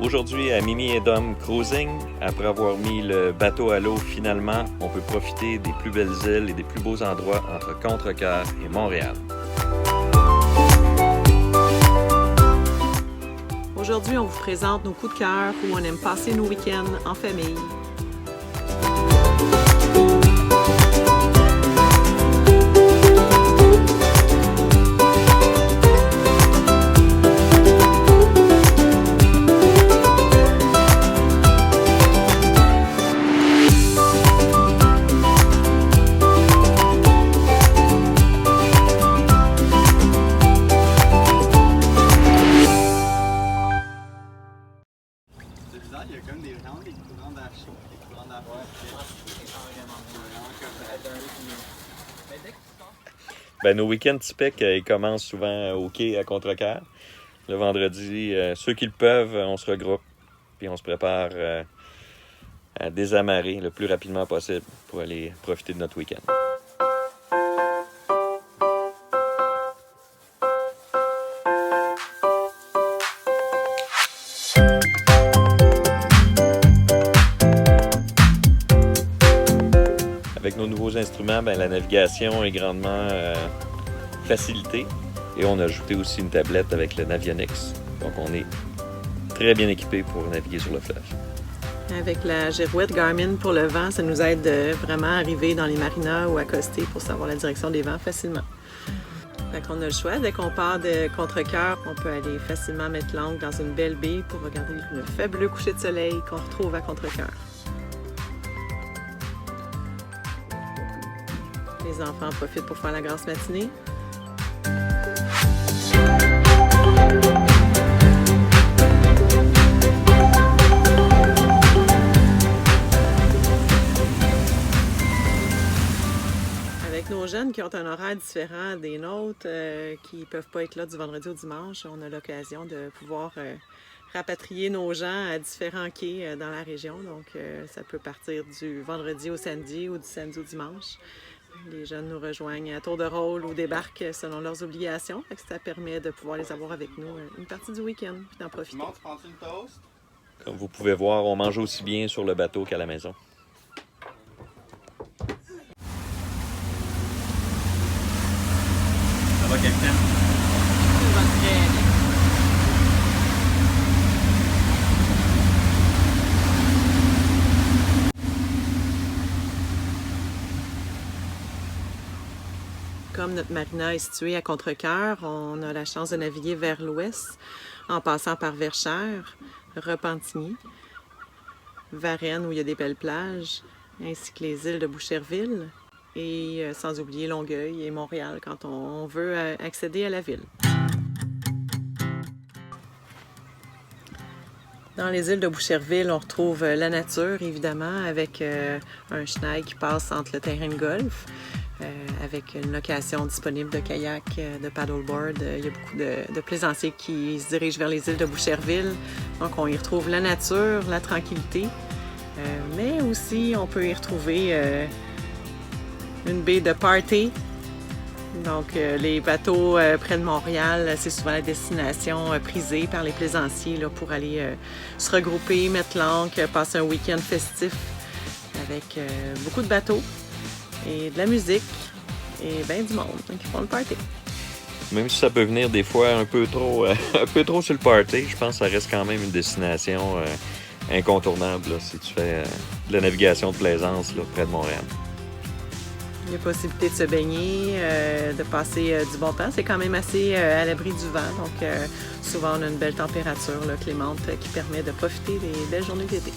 Aujourd'hui, à Mimi et Dom Cruising, après avoir mis le bateau à l'eau finalement, on peut profiter des plus belles îles et des plus beaux endroits entre Contrecœur et Montréal. Aujourd'hui, on vous présente nos coups de cœur où on aime passer nos week-ends en famille. Il y a comme des courants d'air chaud, des courants d'air froid. Nos week-ends typiques, ils commencent souvent au quai à Contrecœur. Le vendredi, ceux qui le peuvent, on se regroupe. Puis on se prépare à désamarrer le plus rapidement possible pour aller profiter de notre week-end. Avec nos nouveaux instruments, la navigation est grandement facilitée et on a ajouté aussi une tablette avec le Navionics. Donc on est très bien équipé pour naviguer sur le fleuve. Avec la girouette Garmin pour le vent, ça nous aide de vraiment arriver dans les marinas ou accoster pour savoir la direction des vents facilement. Fait qu'on a le choix. Dès qu'on part de Contrecœur, on peut aller facilement mettre l'ancre dans une belle baie pour regarder le fabuleux coucher de soleil qu'on retrouve à Contrecœur. Les enfants en profitent pour faire la grasse matinée. Avec nos jeunes qui ont un horaire différent des nôtres, qui ne peuvent pas être là du vendredi au dimanche, on a l'occasion de pouvoir rapatrier nos gens à différents quais dans la région. Donc, ça peut partir du vendredi au samedi ou du samedi au dimanche. Les jeunes nous rejoignent à tour de rôle ou débarquent selon leurs obligations. Fait que ça permet de pouvoir les avoir avec nous une partie du week-end et d'en profiter. Simon, tu prends-tu une toast? Comme vous pouvez voir, on mange aussi bien sur le bateau qu'à la maison. Ça va, capitaine? Ça va très bien. Comme notre marina est située à Contrecœur, on a la chance de naviguer vers l'ouest en passant par Verchères, Repentigny, Varennes où il y a des belles plages, ainsi que les îles de Boucherville et sans oublier Longueuil et Montréal quand on veut accéder à la ville. Dans les îles de Boucherville, on retrouve la nature évidemment avec un chenal qui passe entre le terrain de golf. Avec une location disponible de kayak, de paddleboard. Il y a beaucoup de plaisanciers qui se dirigent vers les îles de Boucherville. Donc, on y retrouve la nature, la tranquillité, mais aussi on peut y retrouver une baie de party. Donc, les bateaux près de Montréal, c'est souvent la destination prisée par les plaisanciers là, pour aller se regrouper, mettre l'ancre, passer un week-end festif avec beaucoup de bateaux. Et de la musique, et du monde qui font le party. Même si ça peut venir des fois un peu trop sur le party, je pense que ça reste quand même une destination incontournable là, si tu fais de la navigation de plaisance là, près de Montréal. Il y a possibilité de se baigner, de passer du bon temps. C'est quand même assez à l'abri du vent, donc souvent on a une belle température là, clémente qui permet de profiter des belles journées d'été.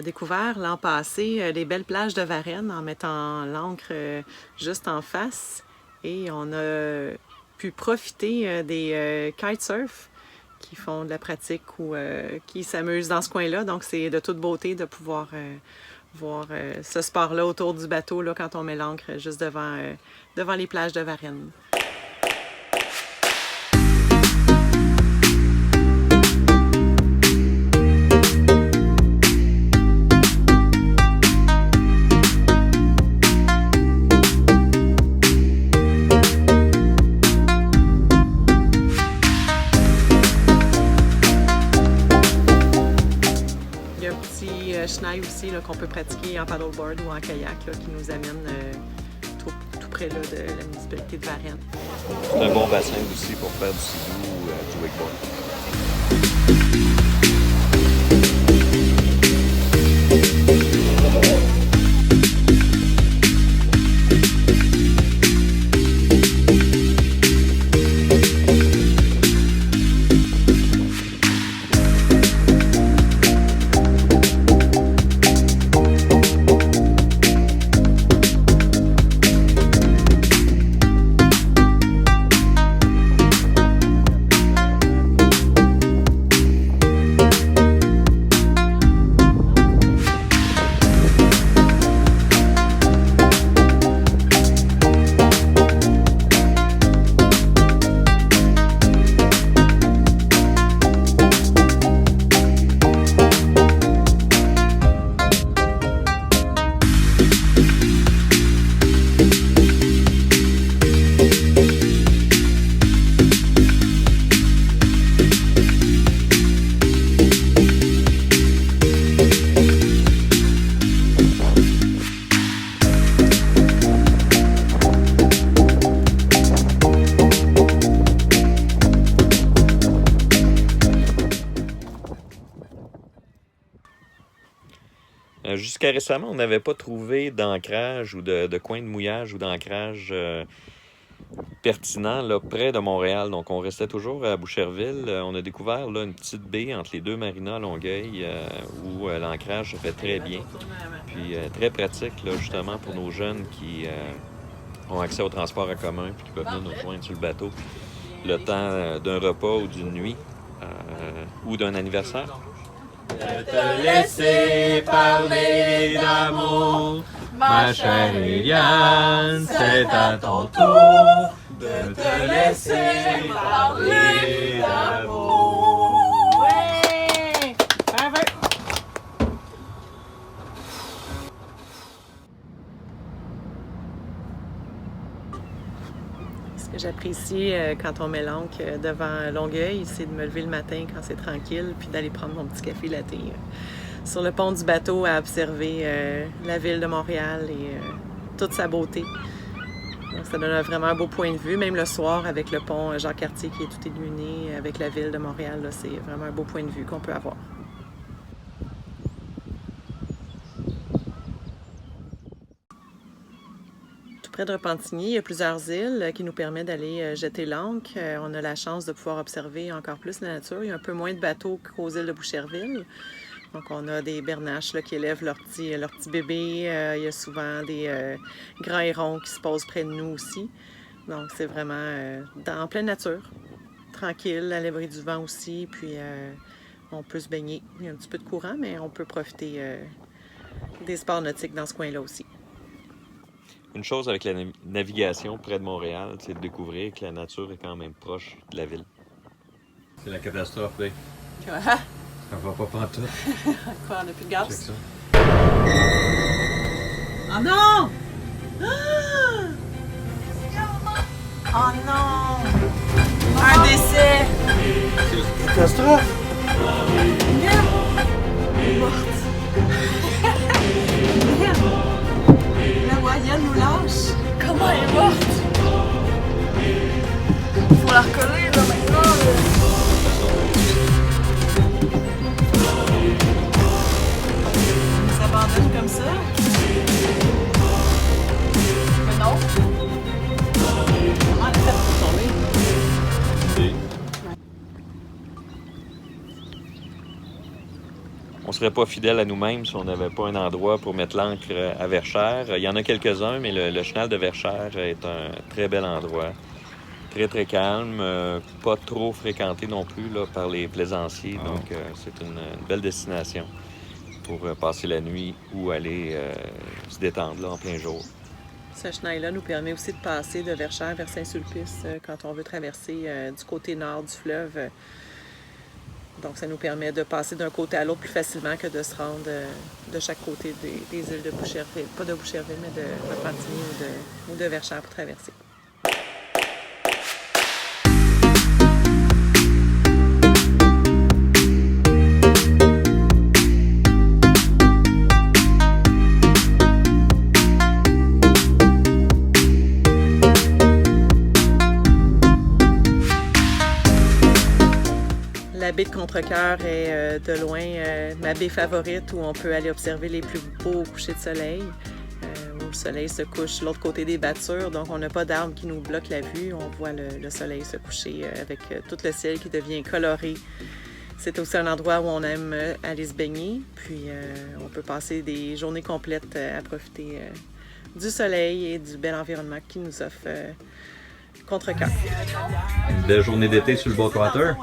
a découvert l'an passé les belles plages de Varennes en mettant l'ancre juste en face et on a pu profiter des kitesurf qui font de la pratique ou qui s'amusent dans ce coin-là. Donc, c'est de toute beauté de pouvoir voir ce sport-là autour du bateau là, quand on met l'ancre juste devant les plages de Varennes. Chenal aussi qu'on peut pratiquer en paddleboard ou en kayak là, qui nous amène tout près là, de la municipalité de Varennes. C'est un bon bassin aussi pour faire du skidoo ou du wakeboard. Jusqu'à récemment, on n'avait pas trouvé d'ancrage ou de coin de mouillage ou d'ancrage pertinent là, près de Montréal. Donc, on restait toujours à Boucherville. On a découvert là, une petite baie entre les deux marinas à Longueuil où l'ancrage se fait très bien. Puis, très pratique, là, justement, pour nos jeunes qui ont accès au transport en commun et qui peuvent venir nous rejoindre sur le bateau le temps d'un repas ou d'une nuit ou d'un anniversaire. De te laisser parler d'amour, ma chère Eliane, c'est à ton tour de te laisser parler d'amour. Ouais! Bravo! Ce que j'apprécie quand on met l'ancre devant Longueuil, c'est de me lever le matin quand c'est tranquille, puis d'aller prendre mon petit café latte sur le pont du bateau à observer la ville de Montréal et toute sa beauté. Donc, ça donne vraiment un beau point de vue, même le soir avec le pont Jacques-Cartier qui est tout illuminé avec la ville de Montréal. Là, c'est vraiment un beau point de vue qu'on peut avoir. Près de Repentigny, il y a plusieurs îles qui nous permettent d'aller jeter l'ancre. On a la chance de pouvoir observer encore plus la nature. Il y a un peu moins de bateaux qu'aux îles de Boucherville. Donc, on a des bernaches là, qui élèvent leurs petits bébés. Il y a souvent des grands hérons qui se posent près de nous aussi. Donc, c'est vraiment en pleine nature, tranquille, à l'abri du vent aussi. Puis, on peut se baigner. Il y a un petit peu de courant, mais on peut profiter des sports nautiques dans ce coin-là aussi. Une chose avec la navigation près de Montréal, c'est de découvrir que la nature est quand même proche de la ville. C'est la catastrophe, là. Quoi? Ça va pas pantoute. Quoi, on n'a plus de gaz? Check ça. Oh non! Oh non! Un décès! C'est une catastrophe! Merde! Elle est morte! Merde! La moyenne nous lâche! Comment elle est morte? Faut la recoller là maintenant. On s'abandonne comme ça? Mais non. Comment elle a fait pour tomber? On serait pas fidèle à nous-mêmes si on n'avait pas un endroit pour mettre l'ancre à Verchères. Il y en a quelques-uns, mais le chenal de Verchères est un très bel endroit. Très, très calme, pas trop fréquenté non plus là, par les plaisanciers. Donc, c'est une belle destination pour passer la nuit ou aller se détendre là, en plein jour. Ce chenal-là nous permet aussi de passer de Verchères vers Saint-Sulpice quand on veut traverser du côté nord du fleuve. Donc, ça nous permet de passer d'un côté à l'autre plus facilement que de se rendre de chaque côté des îles de Boucherville. Pas de Boucherville, mais de Repentigny ou de Verchères pour traverser. La baie de Contrecoeur est de loin ma baie favorite où on peut aller observer les plus beaux couchers de soleil. Où le soleil se couche de l'autre côté des battures, donc on n'a pas d'arbres qui nous bloquent la vue. On voit le soleil se coucher avec tout le ciel qui devient coloré. C'est aussi un endroit où on aime aller se baigner, puis on peut passer des journées complètes à profiter du soleil et du bel environnement qui nous offre Contrecoeur. Une belle journée d'été sur le Backwater.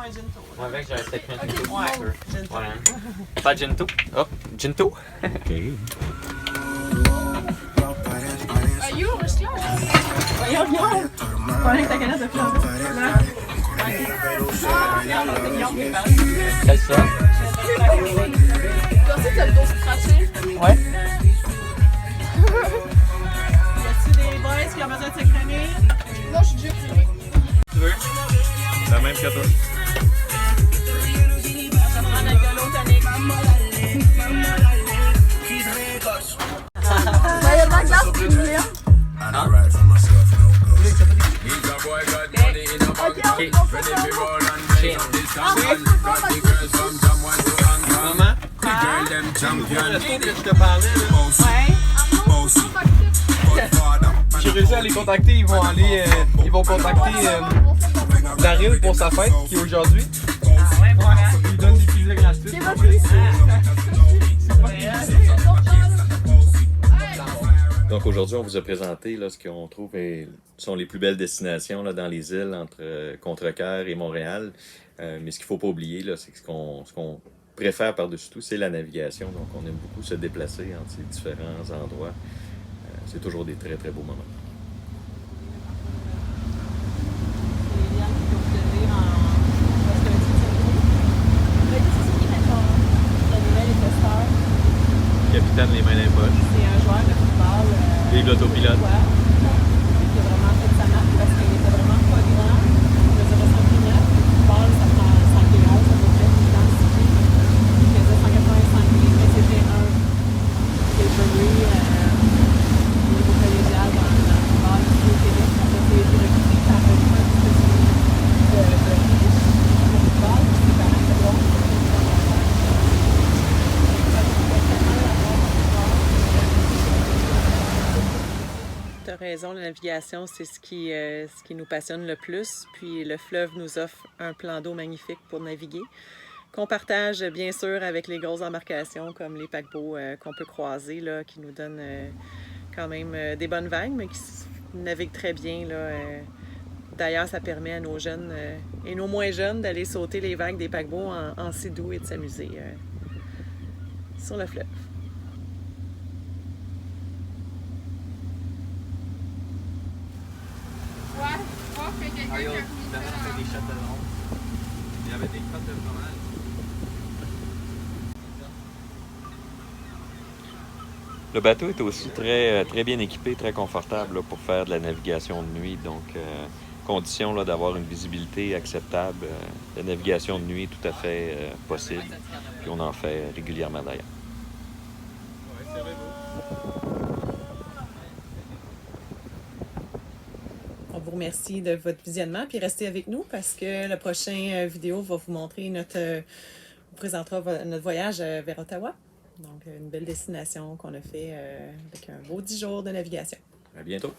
Moi avec, j'aurais peut-être mis un Ginto. Voilà. Pas Ginto. Oh, Ginto. OK. You, we're slow. Voyons, Guillaume! Pas avec ta canette de fleurs. Quelle ça? Toi aussi, t'as le dos scratché. Ouais. Y a-t-il des boys qui ont besoin de se cramer? Non, je suis déjà cramée. Tu veux? La même que toi. Ça me rend avec de l'eau tonique. Ben, il y a de la glace qui me vient. Maman? Le tour que je te parlais, j'ai réussi à les contacter. Ils vont contacter Daryl pour sa fête qui est aujourd'hui. Il lui donne des pizzas gratuites. Donc aujourd'hui, on vous a présenté là, ce qu'on trouve sont les plus belles destinations là, dans les îles entre Contrecoeur et Montréal. Mais ce qu'il ne faut pas oublier, là, c'est que ce qu'on préfère par-dessus tout, c'est la navigation. Donc on aime beaucoup se déplacer entre ces différents endroits. C'est toujours des très très beaux moments. Capitaine les mains dans les poches. C'est un joueur de football. Vive l'autopilote. Qui a vraiment fait sa marque parce qu'il était vraiment pas grand. Il faisait 109. Le football, ça prend 5 et 11, ça peut être identifié. Il faisait 185 livres, mais c'était un qui a joué au niveau collégial dans le football ici au Québec. Ça a été recruté par un club de riches au football. C'est quand même très bon. Tu as raison, la navigation, c'est ce qui nous passionne le plus. Puis le fleuve nous offre un plan d'eau magnifique pour naviguer, qu'on partage bien sûr avec les grosses embarcations comme les paquebots qu'on peut croiser, là, qui nous donnent quand même des bonnes vagues, mais qui naviguent très bien. D'ailleurs, ça permet à nos jeunes et nos moins jeunes d'aller sauter les vagues des paquebots en sidou et de s'amuser sur le fleuve. Ouais, voir qu'il y a quelqu'un qui a voulu faire des shots de long. Il y avait des crottes de fromage. Le bateau est aussi très, très bien équipé, très confortable là, pour faire de la navigation de nuit. Donc, condition là, d'avoir une visibilité acceptable. La navigation de nuit est tout à fait possible. Puis on en fait régulièrement d'ailleurs. On vous remercie de votre visionnement, puis restez avec nous parce que la prochaine vidéo va vous montrer vous présentera notre voyage vers Ottawa. Donc, une belle destination qu'on a fait avec un beau 10 jours de navigation. À bientôt.